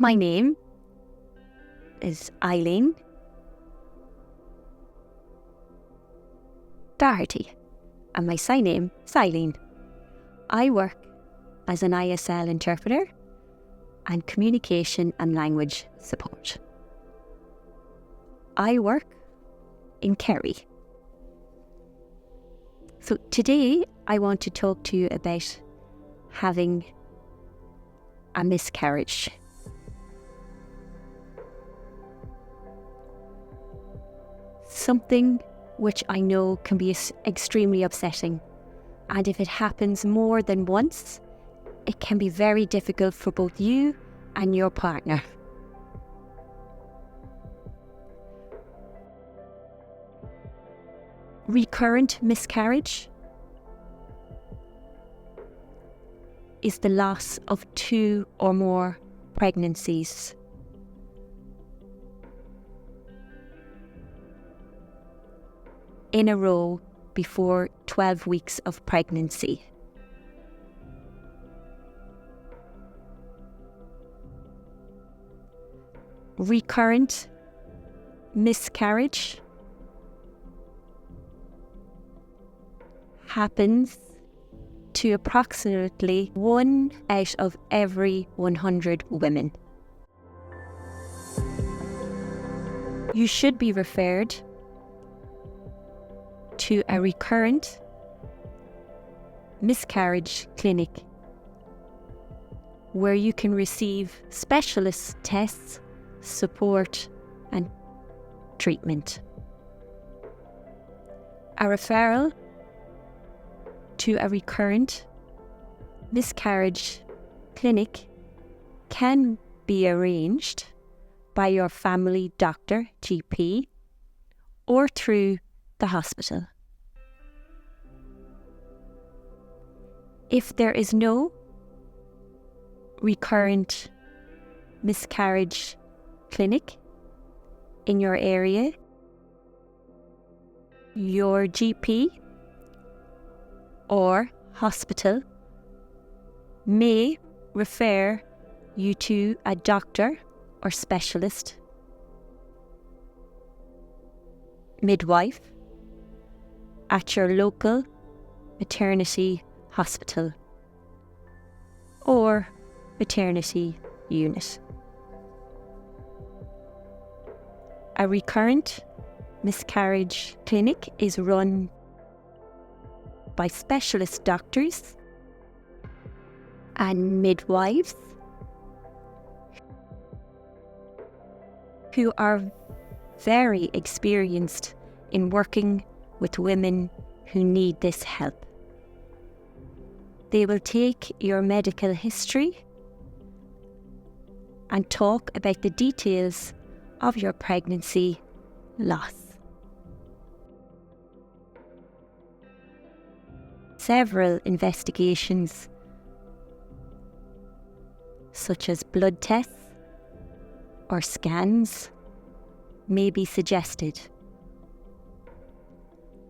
My name is Eileen Doherty, and my surname is Eileen. I work as an ISL interpreter and communication and language support. I work in Kerry. So today I want to talk to you about having a miscarriage. Something which I know can be extremely upsetting, and if it happens more than once, it can be very difficult for both you and your partner. Recurrent miscarriage is the loss of 2 or more pregnancies. In a row before 12 weeks of pregnancy. Recurrent miscarriage happens to approximately 1 out of every 100 women. You should be referred to a recurrent miscarriage clinic where you can receive specialist tests, support and treatment. A referral to a recurrent miscarriage clinic can be arranged by your family doctor, GP, or through the hospital. If there is no recurrent miscarriage clinic in your area, your GP or hospital may refer you to a doctor or specialist, midwife at your local maternity hospital or maternity unit. A recurrent miscarriage clinic is run by specialist doctors and midwives who are very experienced in working with women who need this help. They will take your medical history and talk about the details of your pregnancy loss. Several investigations, such as blood tests or scans, may be suggested.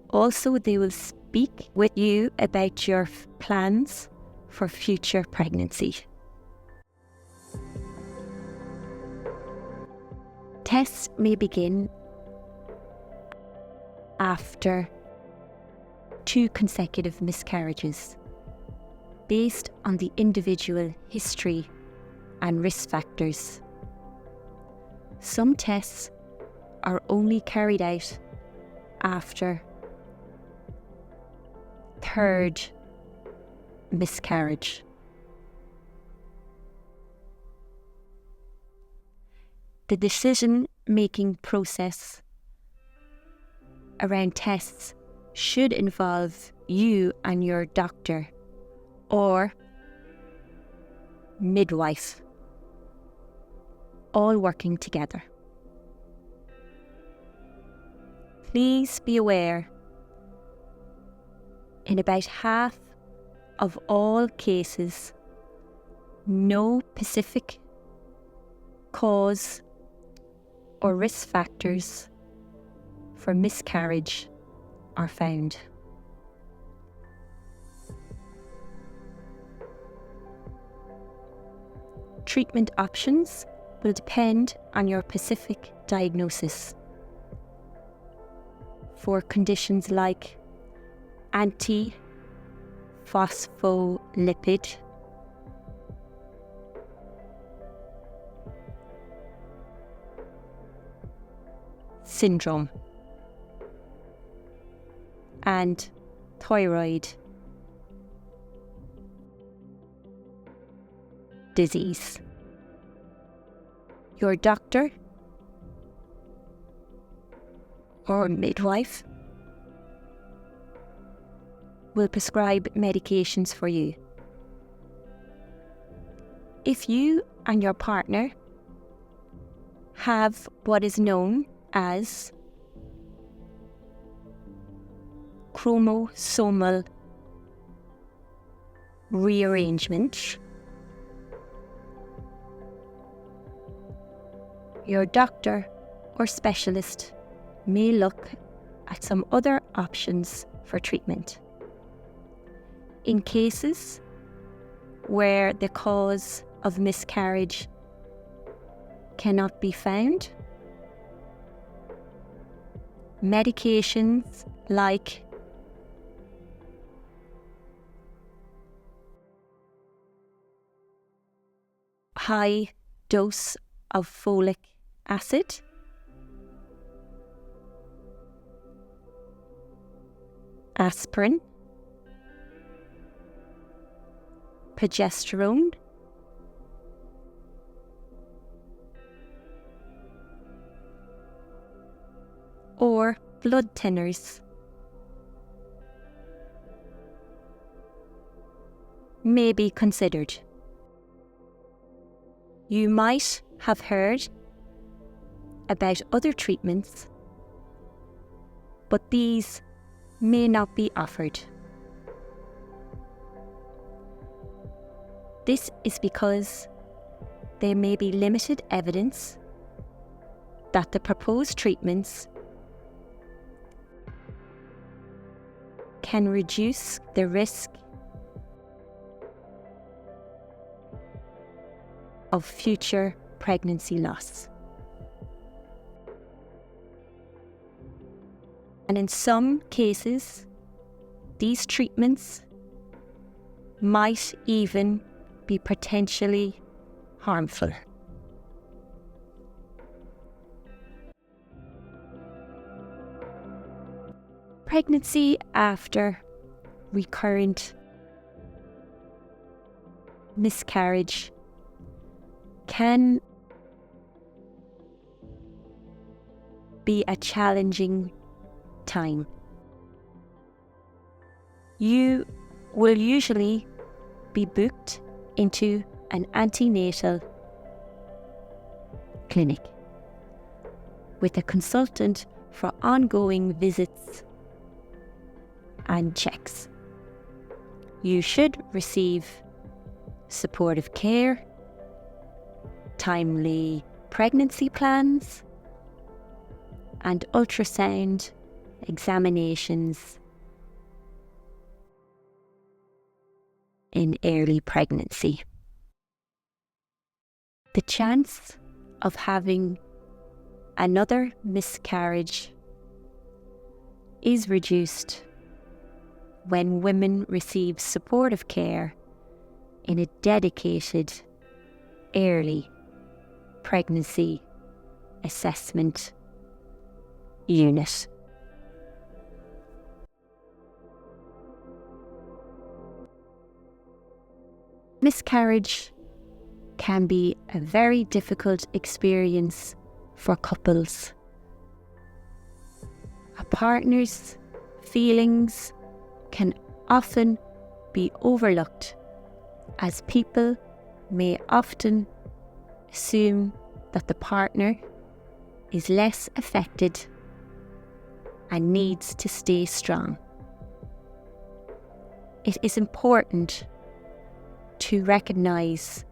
Also, they will speak with you about your plans for future pregnancy. Tests may begin after 2 consecutive miscarriages, based on the individual history and risk factors. Some tests are only carried out after 3rd miscarriage. The decision-making process around tests should involve you and your doctor or midwife, all working together. Please be aware, in about half of all cases, no specific cause or risk factors for miscarriage are found. Treatment options will depend on your specific diagnosis. For conditions like antiphospholipid syndrome and thyroid disease, your doctor or midwife will prescribe medications for you. If you and your partner have what is known as chromosomal rearrangement, your doctor or specialist may look at some other options for treatment. In cases where the cause of miscarriage cannot be found, medications like high dose of folic acid, aspirin, progesterone, or blood thinners may be considered. You might have heard about other treatments, but these may not be offered. This is because there may be limited evidence that the proposed treatments can reduce the risk of future pregnancy loss. And in some cases, these treatments might even be potentially harmful. Pregnancy after recurrent miscarriage can be a challenging time. You will usually be booked into an antenatal clinic with a consultant for ongoing visits and checks. You should receive supportive care, timely pregnancy plans, and ultrasound examinations in early pregnancy. The chance of having another miscarriage is reduced when women receive supportive care in a dedicated early pregnancy assessment unit. Miscarriage can be a very difficult experience for couples. A partner's feelings can often be overlooked, as people may often assume that the partner is less affected and needs to stay strong. It is important to recognise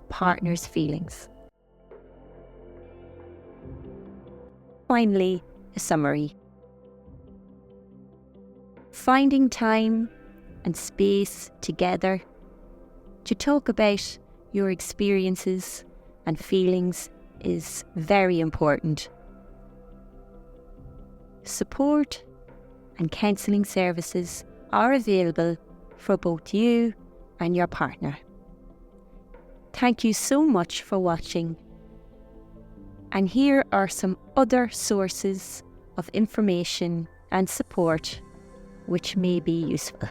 partners' feelings. Finally, a summary. Finding time and space together to talk about your experiences and feelings is very important. Support and counselling services are available for both you and your partner. Thank you so much for watching. And here are some other sources of information and support which may be useful.